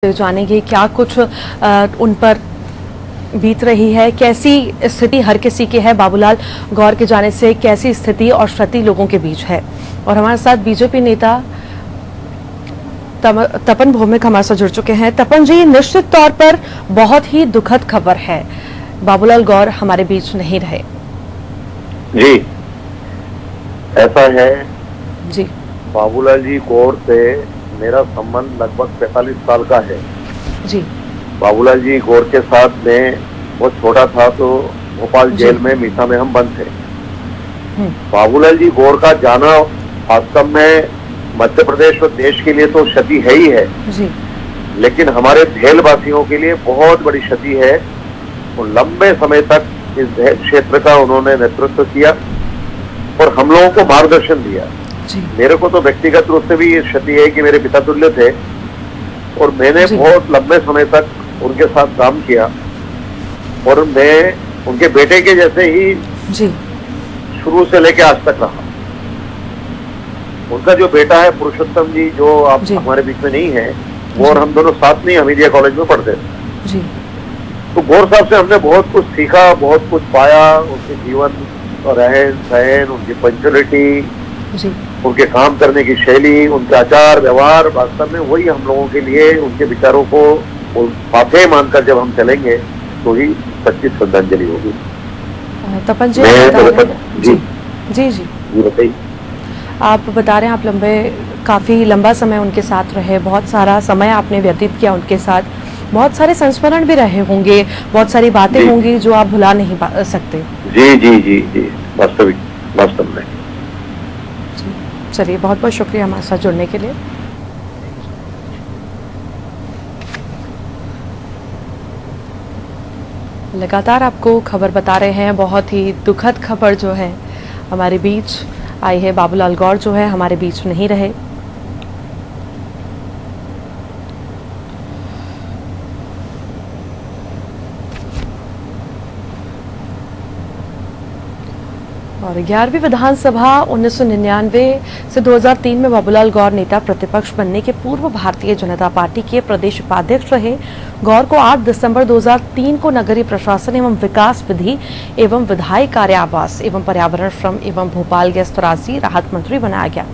जानेंगे क्या कुछ उन पर बीत रही है, कैसी स्थिति हर किसी की है। बाबूलाल गौर के जाने से कैसी स्थिति और क्षति लोगों के बीच है। और हमारे साथ बीजेपी नेता तपन भौमिक हमारे साथ जुड़ चुके हैं। तपन जी, निश्चित तौर पर बहुत ही दुखद खबर है, बाबूलाल गौर हमारे बीच नहीं रहे। जी, ऐसा है जी। बाबूलाल जी गौर से मेरा संबंध लगभग 45 साल का है। जी। बाबूलाल जी गौर के साथ में बहुत छोटा था तो भोपाल जेल में मीसा में हम बंद थे। बाबूलाल जी गौर का जाना वास्तव में मध्य प्रदेश और देश के लिए तो क्षति है ही है जी। लेकिन हमारे भेल वासियों के लिए बहुत बड़ी क्षति है। और लंबे समय तक इस भेल क्षेत्र का उन्होंने नेतृत्व किया और हम लोगों को मार्गदर्शन दिया। मेरे को तो व्यक्तिगत रूप से भी ये क्षति है कि मेरे पिता तुल्य थे और मैंने बहुत लंबे समय तक उनके साथ काम किया और मैं उनके बेटे के जैसे ही शुरू से लेके आज तक रहा। उनका जो बेटा है पुरुषोत्तम जी, जो आप हमारे बीच में नहीं है, वो और हम दोनों साथ में हमीदिया कॉलेज में पढ़ते थे। तो गौर साहब से हमने बहुत कुछ सीखा, बहुत कुछ पाया। उनके जीवन रहन सहन, उनकी पंचुअलिटी, उनके काम करने की शैली, उनके आचार व्यवहार, वास्तव में वही हम लोगों के लिए उनके विचारों को फातेह मानकर जब हम चलेंगे तो ही सच्ची श्रद्धांजलि होगी। तपन जी, जी बताइए। आप बता रहे हैं आप काफी लंबा समय उनके साथ रहे, बहुत सारा समय आपने व्यतीत किया उनके साथ, बहुत सारे संस्मरण भी रहे होंगे, बहुत सारी बातें होंगी जो आप भुला नहीं सकते। जी जी जी जी वास्तव में। चलिए, बहुत बहुत शुक्रिया हमारे साथ जुड़ने के लिए। लगातार आपको खबर बता रहे हैं, बहुत ही दुखद खबर जो है हमारे बीच आई है। बाबूलाल गौर जो है हमारे बीच नहीं रहे। और 11वीं विधानसभा 1999 से 2003 में बाबूलाल गौर नेता प्रतिपक्ष बनने के पूर्व भारतीय जनता पार्टी के प्रदेश उपाध्यक्ष रहे। गौर को 8 दिसंबर 2003 को नगरीय प्रशासन एवं विकास विधि एवं विधायी कार्य आवास एवं पर्यावरण श्रम एवं भोपाल गैस त्रासदी राहत मंत्री बनाया गया।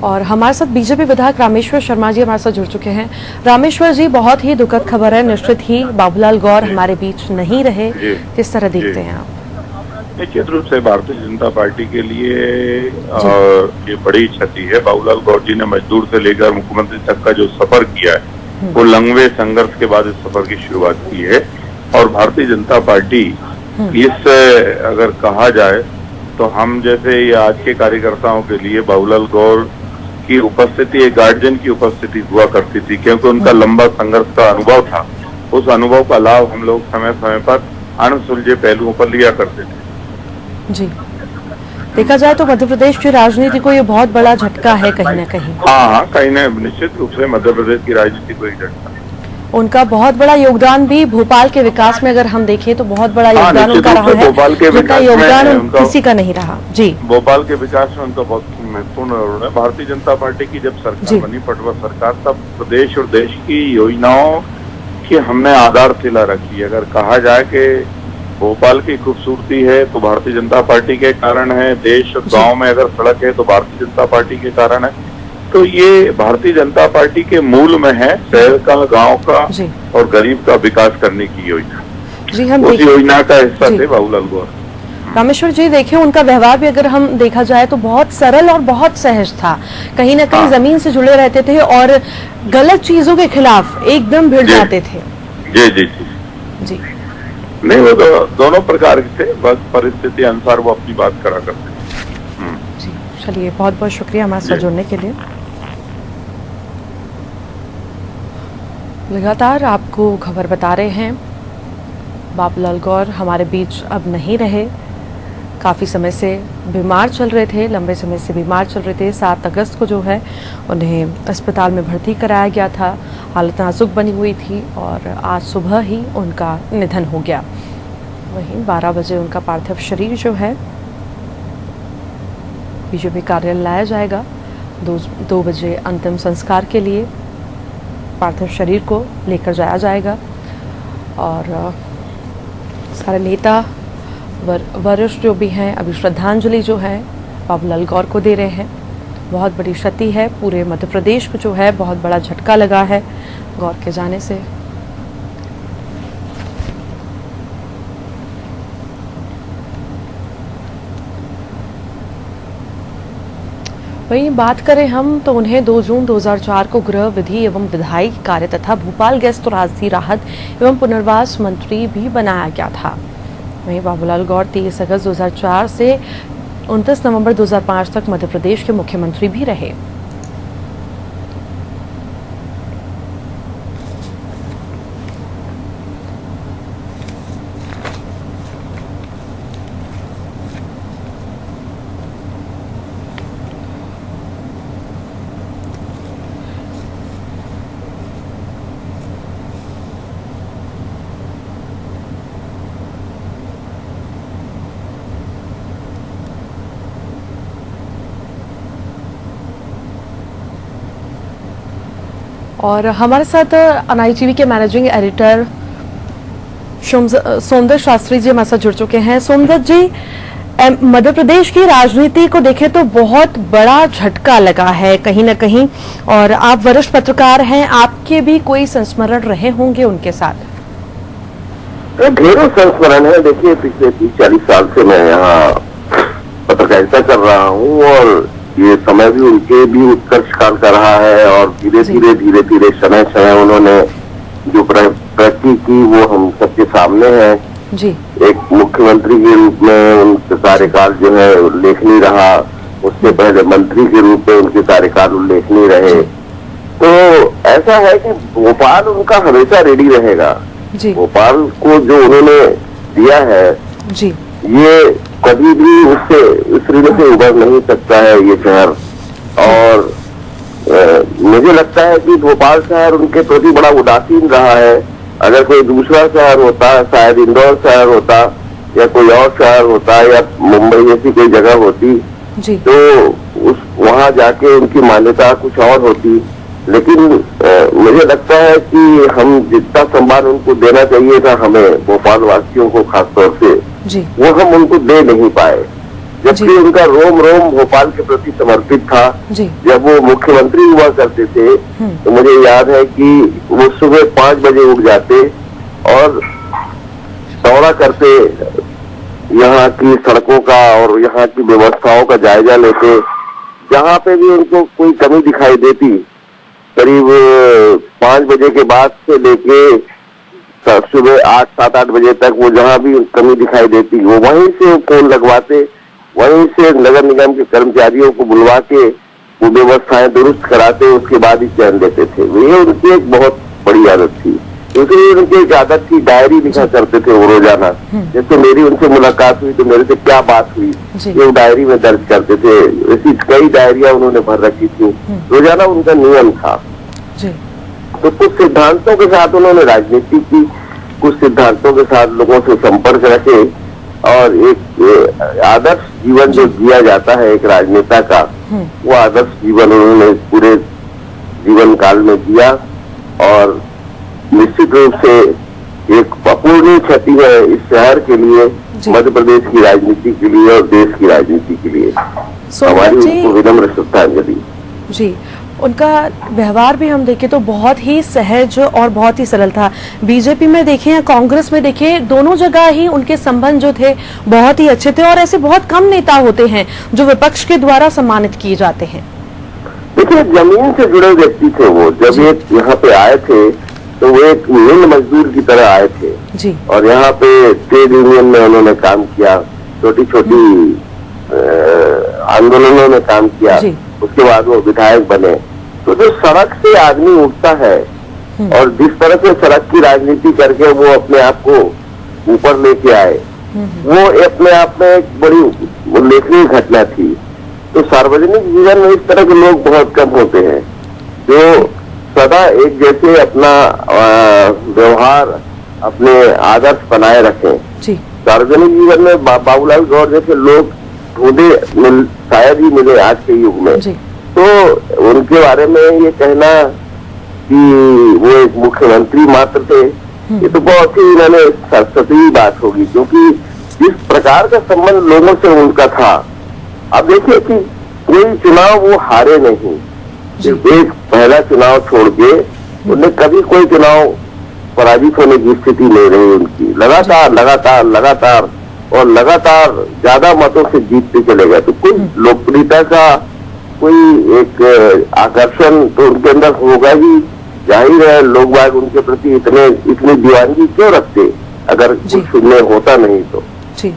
और हमारे साथ बीजेपी विधायक रामेश्वर शर्मा जी हमारे साथ जुड़ चुके हैं। रामेश्वर जी, बहुत ही दुखद खबर है, निश्चित ही बाबूलाल गौर हमारे बीच नहीं रहे, किस तरह देखते हैं आप? निश्चित रूप से भारतीय जनता पार्टी के लिए ये बड़ी क्षति है। बाबूलाल गौर जी ने मजदूर से लेकर मुख्यमंत्री तक का जो सफर किया है वो लंबे संघर्ष के बाद इस सफर की शुरुआत की है। और भारतीय जनता पार्टी इस अगर कहा जाए तो हम जैसे ये आज के कार्यकर्ताओं के लिए बाबूलाल गौर की उपस्थिति एक गार्जियन की उपस्थिति हुआ करती थी, क्योंकि उनका लंबा संघर्ष का अनुभव था। उस अनुभव का लाभ हम लोग समय समय पर अनसुलझे पहलुओं पर लिया करते थे। जी, देखा जाए तो मध्य प्रदेश की राजनीति को ये बहुत बड़ा झटका है कहीं न कहीं। हाँ, कहीं न निश्चित रूप से मध्य प्रदेश की राजनीति को एक झटका। उनका बहुत बड़ा योगदान भी भोपाल के विकास में अगर हम देखें तो बहुत बड़ा योगदान उनका रहा है। भोपाल के विकास योगदान किसी का नहीं रहा। जी, भोपाल के विकास में उनका बहुत महत्वपूर्ण रोल है। भारतीय जनता पार्टी की जब सरकार बनी, पटवा सरकार, तब प्रदेश और देश की योजनाओं की हमने आधारशिला रखी। अगर कहा जाए कि भोपाल की खूबसूरती है तो भारतीय जनता पार्टी के कारण है, देश और गाँव में अगर सड़क है तो भारतीय जनता पार्टी के कारण है। तो ये भारतीय जनता पार्टी के मूल में है, शहर का, गांव का और गरीब का विकास करने की योजना। जी, हम उस योजना का हिस्सा थे बाबूलाल गौर। रामेश्वर जी, देखिए उनका व्यवहार भी अगर हम देखा जाए तो बहुत सरल और बहुत सहज था, कहीं ना कहीं जमीन से जुड़े रहते थे और गलत चीजों के खिलाफ एकदम भिड़ जाते थे। जी जी जी जी, नहीं, वो दोनों प्रकार के थे, बस परिस्थिति अनुसार वो अपनी बात करा करते थे। जी, चलिए, बहुत बहुत शुक्रिया हमारे साथ जुड़ने के लिए। लगातार आपको खबर बता रहे हैं, बाबूलाल गौर हमारे बीच अब नहीं रहे। काफ़ी समय से बीमार चल रहे थे, लंबे समय से बीमार चल रहे थे। 7 अगस्त को जो है उन्हें अस्पताल में भर्ती कराया गया था, हालत नाजुक बनी हुई थी और आज सुबह ही उनका निधन हो गया। वहीं 12 बजे उनका पार्थिव शरीर जो है बीजेपी कार्यालय लाया जाएगा। 2 बजे अंतिम संस्कार के लिए पार्थिव शरीर को लेकर जाया जाएगा और सारे नेता वरिष्ठ जो भी हैं अभी श्रद्धांजलि जो है बाबूलाल गौर को दे रहे हैं। बहुत बड़ी क्षति है, पूरे मध्य प्रदेश को जो है बहुत बड़ा झटका लगा है गौर के जाने से। वहीं बात करें हम तो उन्हें 2 जून 2004 को गृह विधि एवं विधायी कार्य तथा भोपाल गैस त्रासदी राहत एवं पुनर्वास मंत्री भी बनाया गया था। वहीं बाबूलाल गौर 23 अगस्त 2004 से 29 नवंबर 2005 तक मध्य प्रदेश के मुख्यमंत्री भी रहे। और हमारे साथ NITV के मैनेजिंग एडिटर सोमदत्त शास्त्री जी हमारे साथ जुड़ चुके हैं। सोमदत्त जी, मध्य प्रदेश की राजनीति को देखें तो बहुत बड़ा झटका लगा है कहीं ना कहीं, और आप वरिष्ठ पत्रकार हैं, आपके भी कोई संस्मरण रहे होंगे उनके साथ? ढेरों संस्मरण है। देखिए, पिछले 30-40 साल से मैं यहाँ पत्रकारिता कर रहा हूँ और ये समय भी उनके भी उत्कर्ष काल का रहा है और धीरे धीरे समय उन्होंने जो प्रगति की वो हम सबके सामने है। जी। एक मुख्यमंत्री के रूप में उनके कार्यकाल जो है उल्लेखनीय रहा, उससे पहले मंत्री के रूप में उनके कार्यकाल उल्लेखनीय रहे। तो ऐसा है कि भोपाल उनका हमेशा रेडी रहेगा। जी। भोपाल को जो उन्होंने दिया है जी, ये कभी भी उससे इस ऋण से उबर नहीं सकता है ये शहर। और मुझे लगता है कि भोपाल शहर उनके प्रति बड़ा उदासीन रहा है। अगर कोई दूसरा शहर होता, शायद इंदौर शहर होता या कोई और शहर होता या मुंबई जैसी कोई जगह होती जी, तो वहां जाके उनकी मान्यता कुछ और होती। लेकिन मुझे लगता है कि हम जितना सम्मान उनको देना चाहिए था हमें भोपाल वासियों को खासतौर से जी, वो हम उनको दे नहीं पाए। जबकि उनका रोम रोम भोपाल के प्रति समर्पित था। जी। जब वो मुख्यमंत्री हुआ करते थे तो मुझे याद है कि वो सुबह 5 बजे उठ जाते और दौड़ा करते यहाँ की सड़कों का और यहाँ की व्यवस्थाओं का जायजा लेते। जहाँ पे भी उनको कोई कमी दिखाई देती, करीब 5 बजे के बाद से लेके सुबह 8-7-8 बजे तक वो जहाँ भी कमी दिखाई देती वो वहीं से फोन लगवाते, वहीं से नगर निगम के कर्मचारियों को बुलवा के वो व्यवस्थाएं दुरुस्त कराते, उसके बाद ही चयन देते थे। ये उनकी एक बहुत बड़ी आदत थी। दूसरी उनकी एक आदत थी, डायरी लिखा करते थे वो रोजाना। जैसे मेरी उनसे मुलाकात हुई तो मेरे से क्या बात हुई ये वो डायरी में दर्ज करते थे। ऐसी कई डायरियां उन्होंने भर रखी थी, रोजाना उनका नियम था। तो कुछ सिद्धांतों के साथ उन्होंने राजनीति की, कुछ सिद्धांतों के साथ लोगों से संपर्क रखे और एक आदर्श जीवन जो जिया जाता है एक राजनेता का, वो आदर्श जीवन उन्होंने पूरे जीवन काल में जिया। और निश्चित रूप से एक अपूर्णीय क्षति है इस शहर के लिए, मध्य प्रदेश की राजनीति के लिए और देश की राजनीति के लिए। हमारी उनको विनम्र श्रद्धांजलि। जी, उनका व्यवहार भी हम देखें तो बहुत ही सहज और बहुत ही सरल था। बीजेपी में देखें या कांग्रेस में देखें, दोनों जगह ही उनके संबंध जो थे बहुत ही अच्छे थे और ऐसे बहुत कम नेता होते हैं जो विपक्ष के द्वारा सम्मानित किए जाते हैं। देखिए, जमीन से जुड़े व्यक्ति थे वो। जब ये यहाँ पे आए थे तो वो एक मिल मजदूर की तरह आए थे जी। और यहाँ पे ट्रेड यूनियन में उन्होंने काम किया, छोटी छोटी आंदोलनों में काम किया। उसके बाद वो विधायक बने। तो जो सड़क से आदमी उठता है और जिस तरह से सड़क की राजनीति करके वो अपने आप को ऊपर लेके आए, वो अपने आप में एक बड़ी उल्लेखनीय घटना थी। तो सार्वजनिक जीवन में इस तरह के लोग बहुत कम होते हैं जो सदा एक जैसे अपना व्यवहार, अपने आदर्श बनाए रखें। सार्वजनिक जीवन में बाबूलाल गौर जैसे लोग ढूंढे शायद ही मिले आज के युग में। जी। तो उनके बारे में ये कहना कि वो एक मुख्यमंत्री मात्र थे, ये तो बहुत ही इन्होंने सतही बात होगी, क्योंकि जिस प्रकार का संबंध लोगों से उनका था। अब देखिए कि कोई चुनाव वो हारे नहीं, सिर्फ एक पहला चुनाव छोड़ के उन्हें कभी कोई चुनाव पराजित होने की स्थिति नहीं रही उनकी। लगातार लगातार लगातार और लगातार ज्यादा मतों से जीतते चले गए। तो कोई लोकप्रियता का कोई एक आकर्षण तो उनके अंदर होगा ही। जाहिर है लोग बाग उनके प्रति इतनी दीवानगी क्यों रखते अगर कुछ सुनने होता नहीं तो। जी।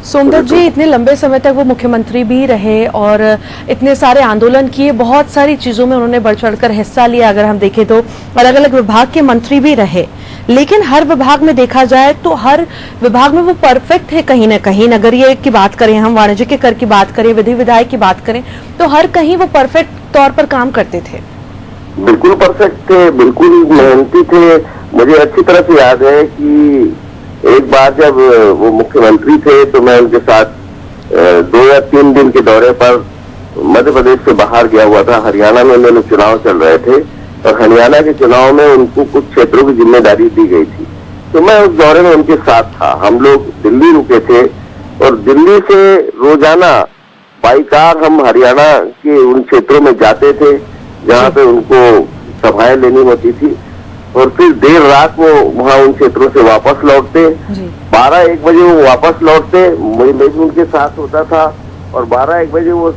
सोमदत्त जी, इतने लंबे समय तक वो मुख्यमंत्री भी रहे और इतने सारे आंदोलन किए, बहुत सारी चीजों में उन्होंने बढ़ चढ़कर हिस्सा लिया। अगर हम देखें तो अलग अलग विभाग के मंत्री भी रहे, लेकिन हर विभाग में देखा जाए तो हर विभाग में वो परफेक्ट है कहीं ना कहीं। नगरीय की बात करें, हम वाणिज्य के कर की बात करें, विधि विधायक की बात करें, तो हर कहीं वो परफेक्ट तौर पर काम करते थे। बिल्कुल परफेक्ट थे, बिल्कुल मेहनती थे। मुझे अच्छी तरह से याद है कि एक बार जब वो मुख्यमंत्री थे तो मैं उनके साथ 2 या 3 दिन के दौरे पर मध्य प्रदेश से बाहर गया हुआ था। हरियाणा में उन्होंने चुनाव चल रहे थे और हरियाणा के चुनाव में उनको कुछ क्षेत्रों की जिम्मेदारी दी गई थी, तो मैं उस दौरे में उनके साथ था। हम लोग दिल्ली रुके थे और दिल्ली से रोजाना बाई कार हम हरियाणा के उन क्षेत्रों में जाते थे जहाँ पे उनको सभाएं लेनी होती थी, और फिर देर रात वो वहाँ उन क्षेत्रों से वापस लौटते। 12-1 बजे वो वापस लौटते, मैं भी उनके साथ होता था, और 12-1 बजे वो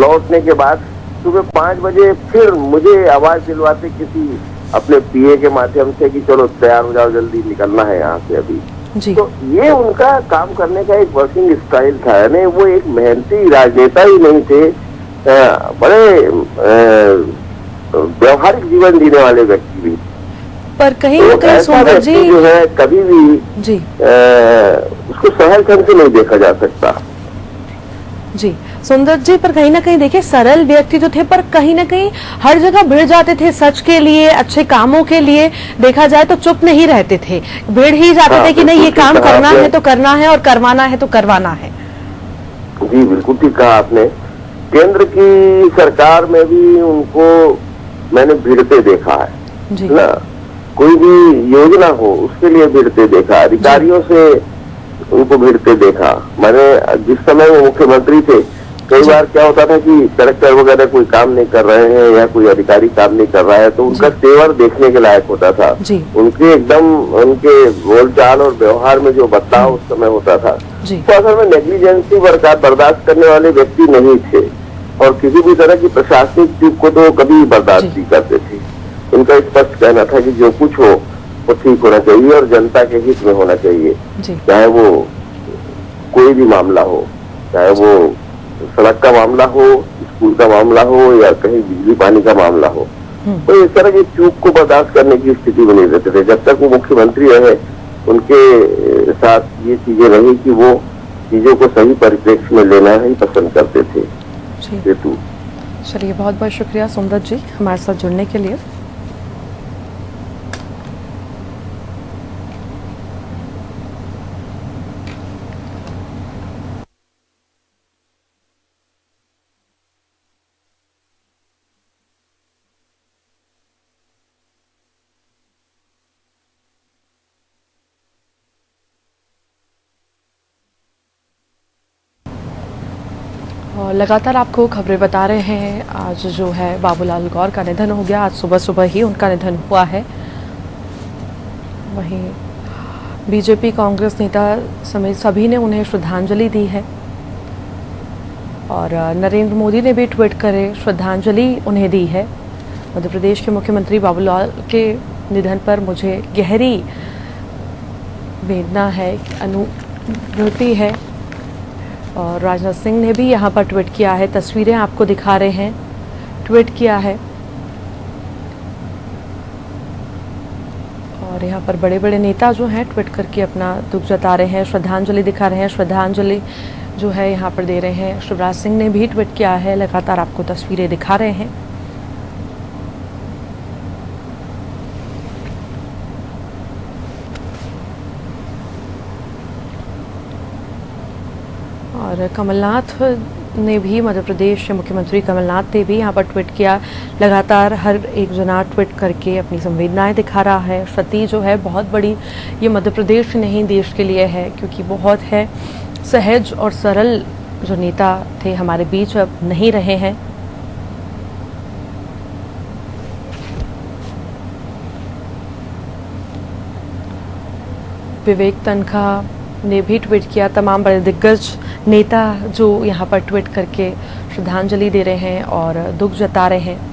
लौटने के बाद सुबह 5 बजे फिर मुझे आवाज दिलवाते किसी अपने पीए के माध्यम से कि चलो तैयार हो जाओ, जल्दी निकलना है यहाँ से अभी। जी। तो ये उनका काम करने का एक वर्किंग स्टाइल था, यानी वो एक मेहनती राजनेता ही नहीं थे, बड़े व्यवहारिक जीवन जीने वाले व्यक्ति भी। पर कहीं ना कहीं सोमदत्त जी जो है कभी भी जी उसको सहल ढंग से नहीं देखा जा सकता। जी सोमदत्त जी, पर कहीं ना कहीं देखिए सरल व्यक्ति तो थे, पर कहीं ना कहीं हर जगह भिड़ जाते थे सच के लिए, अच्छे कामों के लिए। देखा जाए तो चुप नहीं रहते थे, भिड़ ही जाते थे कि नहीं ये काम करना है तो करना है और करवाना है तो करवाना है। जी बिल्कुल ठीक कहा आपने। केंद्र की सरकार में भी उनको मैंने भिड़ते देखा है जी। ना, कोई भी योजना हो उसके लिए भिड़ते देखा, अधिकारियों से उनको भिड़ते देखा। मैंने जिस समय वो मुख्यमंत्री थे, कई बार क्या होता था कि कलेक्टर वगैरह कोई काम नहीं कर रहे हैं या कोई अधिकारी काम नहीं कर रहा है तो उनका तेवर देखने के लायक होता था। उनके एकदम उनके बोलचाल और व्यवहार में जो बदलाव उस समय होता था, तो असल में नेग्लिजेंसी बर्दाश्त करने वाले व्यक्ति नहीं थे, और किसी भी तरह की प्रशासनिक चूक को तो कभी बर्दाश्त नहीं करते थे। उनका स्पष्ट कहना था कि जो कुछ हो वो ठीक होना चाहिए और जनता के हित में होना चाहिए, चाहे वो कोई भी मामला हो, चाहे वो सड़क का मामला हो, स्कूल का मामला हो या कहीं बिजली पानी का मामला हो। तो इस तरह की चूक को बर्दाश्त करने की स्थिति में नहीं रहते थे। जब तक वो मुख्यमंत्री रहे उनके साथ ये चीजें रही कि वो चीजों को सही परिप्रेक्ष्य में लेना ही पसंद करते थे। चलिए, बहुत बहुत शुक्रिया सोमदत्त जी हमारे साथ जुड़ने के लिए। और लगातार आपको खबरें बता रहे हैं, आज जो है बाबूलाल गौर का निधन हो गया। आज सुबह सुबह ही उनका निधन हुआ है। वहीं बीजेपी कांग्रेस नेता समेत सभी ने उन्हें श्रद्धांजलि दी है और नरेंद्र मोदी ने भी ट्वीट करे श्रद्धांजलि उन्हें दी है। मध्य प्रदेश के मुख्यमंत्री बाबूलाल के निधन पर मुझे गहरी वेदना है, अनुभूति है। और राजनाथ सिंह ने भी यहाँ पर ट्वीट किया है, तस्वीरें आपको दिखा रहे हैं, ट्वीट किया है। और यहाँ पर बड़े बड़े नेता जो हैं ट्वीट करके अपना दुख जता रहे हैं, श्रद्धांजलि दिखा रहे हैं। श्रद्धांजलि जो है यहाँ पर दे रहे हैं। शिवराज सिंह ने भी ट्वीट किया है, लगातार आपको तस्वीरें दिखा रहे हैं। और और कमलनाथ ने भी, मध्य प्रदेश के मुख्यमंत्री कमलनाथ ने भी यहाँ पर ट्वीट किया। लगातार हर एक जना ट्वीट करके अपनी संवेदनाएं दिखा रहा है। क्षति जो है बहुत बड़ी, ये मध्य प्रदेश नहीं देश के लिए है, क्योंकि बहुत है सहज और सरल जो नेता थे हमारे बीच अब नहीं रहे हैं। विवेक तनखा ने भी ट्वीट किया। तमाम बड़े दिग्गज नेता जो यहाँ पर ट्वीट करके श्रद्धांजलि दे रहे हैं और दुख जता रहे हैं।